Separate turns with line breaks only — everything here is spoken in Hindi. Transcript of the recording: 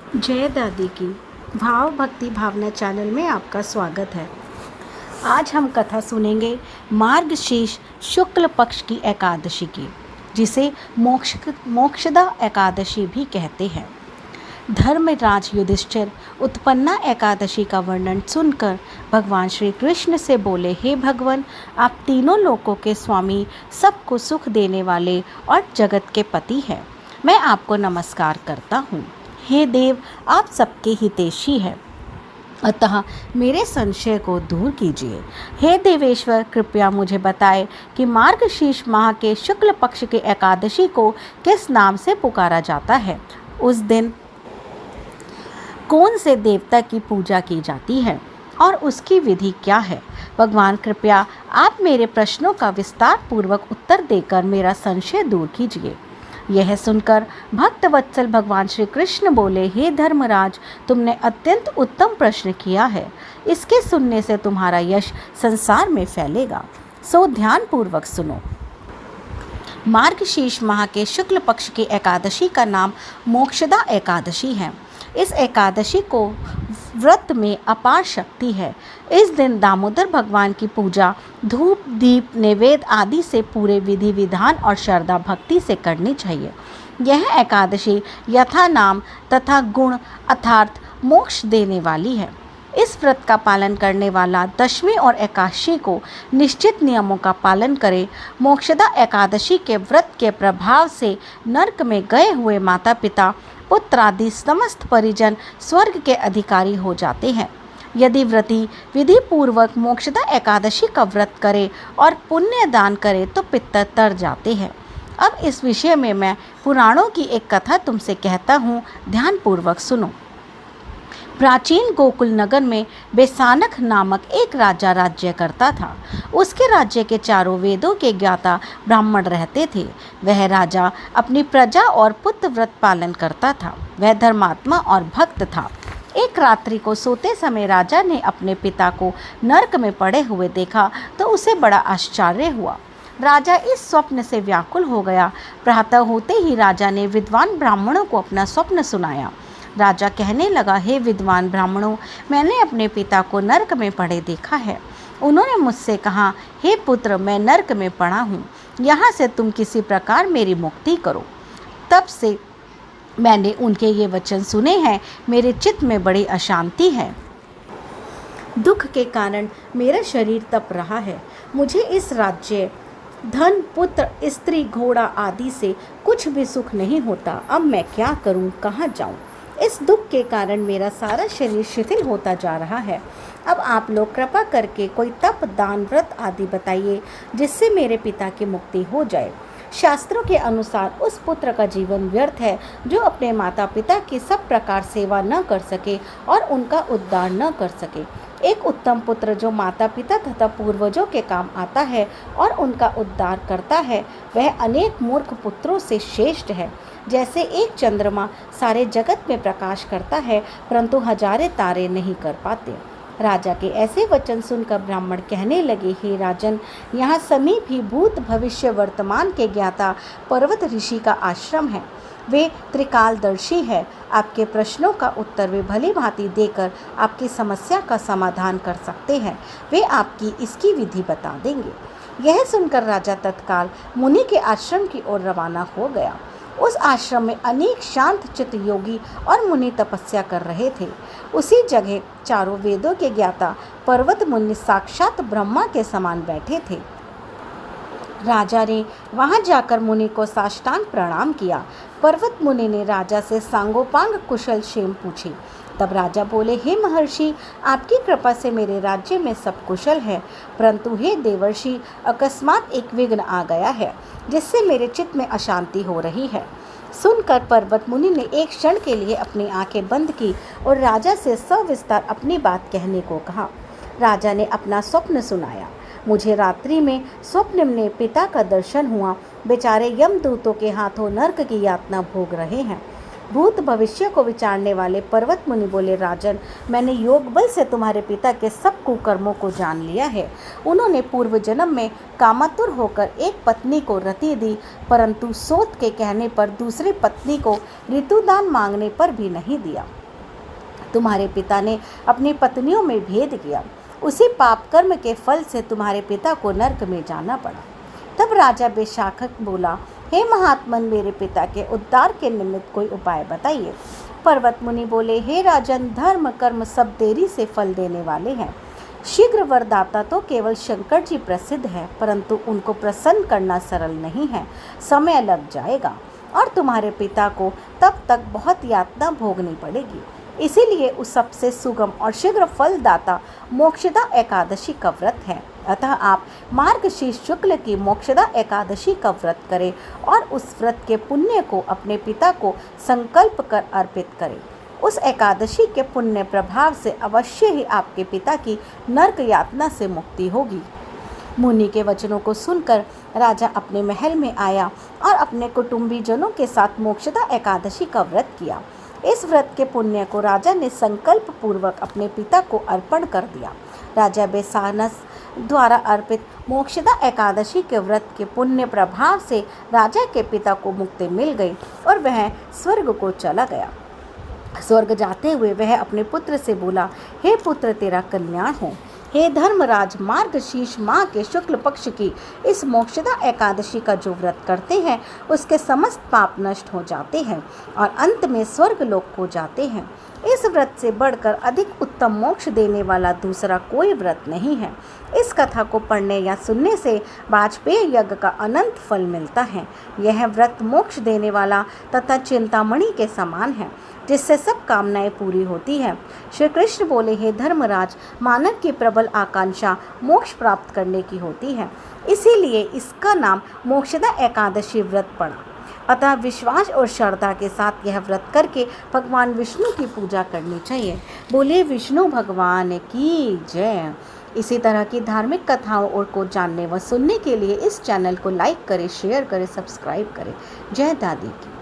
जय दादी की भाव भक्ति भावना चैनल में आपका स्वागत है। आज हम कथा सुनेंगे मार्गशीर्ष शुक्ल पक्ष की एकादशी की, जिसे मोक्षदा एकादशी भी कहते हैं। धर्मराज युधिष्ठिर उत्पन्ना एकादशी का वर्णन सुनकर भगवान श्री कृष्ण से बोले, हे भगवान, आप तीनों लोकों के स्वामी, सबको सुख देने वाले और जगत के पति हैं। मैं आपको नमस्कार करता हूँ। हे देव, आप सबके हितैषी हैं, अतः मेरे संशय को दूर कीजिए। हे देवेश्वर, कृपया मुझे बताएं कि मार्गशीर्ष माह के शुक्ल पक्ष की एकादशी को किस नाम से पुकारा जाता है। उस दिन कौन से देवता की पूजा की जाती है और उसकी विधि क्या है। भगवान, कृपया आप मेरे प्रश्नों का विस्तार पूर्वक उत्तर देकर मेरा संशय दूर कीजिए। यह सुनकर भक्तवत्सल भगवान श्री कृष्ण बोले, हे धर्मराज, तुमने अत्यंत उत्तम प्रश्न किया है। इसके सुनने से तुम्हारा यश संसार में फैलेगा, सो ध्यान पूर्वक सुनो। मार्गशीर्ष माह के शुक्ल पक्ष की एकादशी का नाम मोक्षदा एकादशी है। इस एकादशी को व्रत में अपार शक्ति है। इस दिन दामोदर भगवान की पूजा धूप, दीप, नैवेद्य आदि से पूरे विधि विधान और श्रद्धा भक्ति से करनी चाहिए। यह एकादशी यथा नाम तथा गुण अर्थात मोक्ष देने वाली है। इस व्रत का पालन करने वाला दशमी और एकादशी को निश्चित नियमों का पालन करे। मोक्षदा एकादशी के व्रत के प्रभाव से नरक में गए हुए माता पिता, पुत्र आदि समस्त परिजन स्वर्ग के अधिकारी हो जाते हैं। यदि व्रती विधि पूर्वक मोक्षदा एकादशी का व्रत करे और पुण्य दान करे तो पितर तर जाते हैं। अब इस विषय में मैं पुराणों की एक कथा तुमसे कहता हूँ, ध्यान पूर्वक सुनो। प्राचीन गोकुल नगर में बेसानक नामक एक राजा राज्य करता था। उसके राज्य के चारों वेदों के ज्ञाता ब्राह्मण रहते थे। वह राजा अपनी प्रजा और पुत्र व्रत पालन करता था। वह धर्मात्मा और भक्त था। एक रात्रि को सोते समय राजा ने अपने पिता को नरक में पड़े हुए देखा तो उसे बड़ा आश्चर्य हुआ। राजा इस स्वप्न से व्याकुल हो गया। प्रातः होते ही राजा ने विद्वान ब्राह्मणों को अपना स्वप्न सुनाया। राजा कहने लगा, हे विद्वान ब्राह्मणों, मैंने अपने पिता को नरक में पड़े देखा है। उन्होंने मुझसे कहा, हे पुत्र, मैं नरक में पड़ा हूँ, यहाँ से तुम किसी प्रकार मेरी मुक्ति करो। तब से मैंने उनके ये वचन सुने हैं। मेरे चित्त में बड़ी अशांति है। दुख के कारण मेरा शरीर तप रहा है। मुझे इस राज्य, धन, पुत्र, स्त्री, घोड़ा आदि से कुछ भी सुख नहीं होता। अब मैं क्या करूं, कहाँ जाऊं? इस दुख के कारण मेरा सारा शरीर शिथिल होता जा रहा है। अब आप लोग कृपा करके कोई तप, दान, व्रत आदि बताइए जिससे मेरे पिता की मुक्ति हो जाए। शास्त्रों के अनुसार उस पुत्र का जीवन व्यर्थ है जो अपने माता पिता की सब प्रकार सेवा न कर सके और उनका उद्धार न कर सके। एक उत्तम पुत्र जो माता पिता तथा पूर्वजों के काम आता है और उनका उद्धार करता है, वह अनेक मूर्ख पुत्रों से श्रेष्ठ है। जैसे एक चंद्रमा सारे जगत में प्रकाश करता है परंतु हजारे तारे नहीं कर पाते। राजा के ऐसे वचन सुनकर ब्राह्मण कहने लगे, हे राजन, यहाँ समीप ही भूत भविष्य वर्तमान के ज्ञाता पर्वत ऋषि का आश्रम है। वे त्रिकालदर्शी है। आपके प्रश्नों का उत्तर वे भली भांति देकर आपकी समस्या का समाधान कर सकते हैं। वे आपकी इसकी विधि बता देंगे। यह सुनकर राजा तत्काल मुनि के आश्रम की ओर रवाना हो गया। उस आश्रम में अनेक शांत चित्त योगी और मुनि तपस्या कर रहे थे। उसी जगह चारों वेदों के ज्ञाता पर्वत मुनि साक्षात ब्रह्मा के समान बैठे थे। राजा ने वहां जाकर मुनि को साष्टांग प्रणाम किया। पर्वत मुनि ने राजा से सांगोपांग कुशल क्षेम पूछी। तब राजा बोले, हे महर्षि, आपकी कृपा से मेरे राज्य में सब कुशल है, परंतु हे देवर्षि, अकस्मात एक विघ्न आ गया है जिससे मेरे चित्त में अशांति हो रही है। सुनकर पर्वत मुनि ने एक क्षण के लिए अपनी आंखें बंद की और राजा से सविस्तार अपनी बात कहने को कहा। राजा ने अपना स्वप्न सुनाया। मुझे रात्रि में स्वप्न में पिता का दर्शन हुआ। बेचारे यमदूतों के हाथों नरक की यातना भोग रहे हैं। भूत भविष्य को विचारने वाले पर्वत मुनि बोले, राजन, मैंने योग बल से तुम्हारे पिता के सब कुकर्मों को जान लिया है। उन्होंने पूर्व जन्म में कामातुर होकर एक पत्नी को रति दी, परंतु सोत के कहने पर दूसरी पत्नी को ऋतुदान मांगने पर भी नहीं दिया। तुम्हारे पिता ने अपनी पत्नियों में भेद किया, उसी पाप कर्म के फल से तुम्हारे पिता को नरक में जाना पड़ा। तब राजा बेशाखक बोला, हे महात्मन, मेरे पिता के उद्धार के निमित्त कोई उपाय बताइए। पर्वत मुनि बोले, हे राजन, धर्म कर्म सब देरी से फल देने वाले हैं। शीघ्र वरदाता तो केवल शंकर जी प्रसिद्ध है, परंतु उनको प्रसन्न करना सरल नहीं है, समय लग जाएगा और तुम्हारे पिता को तब तक बहुत यातना भोगनी पड़ेगी। इसीलिए उस सबसे सुगम और शीघ्र फलदाता मोक्षदा एकादशी का व्रत है। अतः आप मार्गशीर्ष शुक्ल की मोक्षदा एकादशी का व्रत करें और उस व्रत के पुण्य को अपने पिता को संकल्प कर अर्पित करें। उस एकादशी के पुण्य प्रभाव से अवश्य ही आपके पिता की नरक यातना से मुक्ति होगी। मुनि के वचनों को सुनकर राजा अपने महल में आया और अपने कुटुंबी जनों के साथ मोक्षदा एकादशी का व्रत किया। इस व्रत के पुण्य को राजा ने संकल्प पूर्वक अपने पिता को अर्पण कर दिया। राजा बेसानस द्वारा अर्पित मोक्षदा एकादशी के व्रत के पुण्य प्रभाव से राजा के पिता को मुक्ति मिल गई और वह स्वर्ग को चला गया। स्वर्ग जाते हुए वह अपने पुत्र से बोला, हे पुत्र, तेरा कल्याण हो। हे धर्मराज, मार्गशीर्ष माह के शुक्ल पक्ष की इस मोक्षदा एकादशी का जो व्रत करते हैं उसके समस्त पाप नष्ट हो जाते हैं और अंत में स्वर्ग लोक को जाते हैं। इस व्रत से बढ़कर अधिक उत्तम मोक्ष देने वाला दूसरा कोई व्रत नहीं है। इस कथा को पढ़ने या सुनने से वाजपेय यज्ञ का अनंत फल मिलता है। यह व्रत मोक्ष देने वाला तथा चिंतामणि के समान है, जिससे सब कामनाएं पूरी होती है। श्री कृष्ण बोले, हे धर्मराज, मानव की प्रबल आकांक्षा मोक्ष प्राप्त करने की होती है, इसीलिए इसका नाम मोक्षदा एकादशी व्रत पड़ा। अतः विश्वास और श्रद्धा के साथ यह व्रत करके भगवान विष्णु की पूजा करनी चाहिए। बोले विष्णु भगवान की जय। इसी तरह की धार्मिक कथाओं और को जानने व सुनने के लिए इस चैनल को लाइक करें, शेयर करें, सब्सक्राइब करें। जय दादी की।